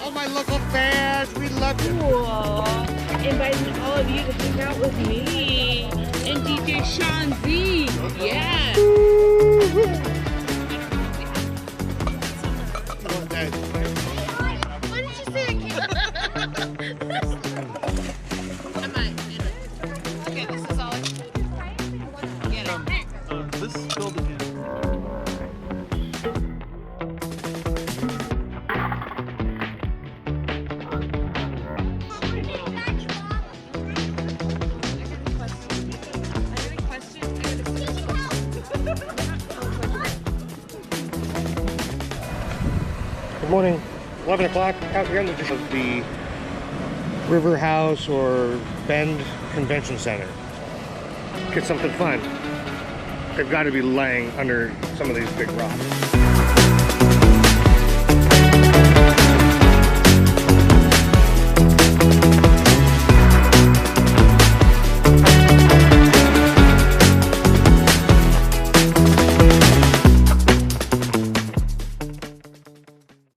All my local fans, we love you. Cool. Inviting all of you to hang out with me and DJ Sean Z. Yes. What did you say? I might. Okay, this is all. Get it. This building here. Good morning. 11 o'clock out here in the River House or Bend Convention Center. Get something fun. They've got to be laying under some of these big rocks.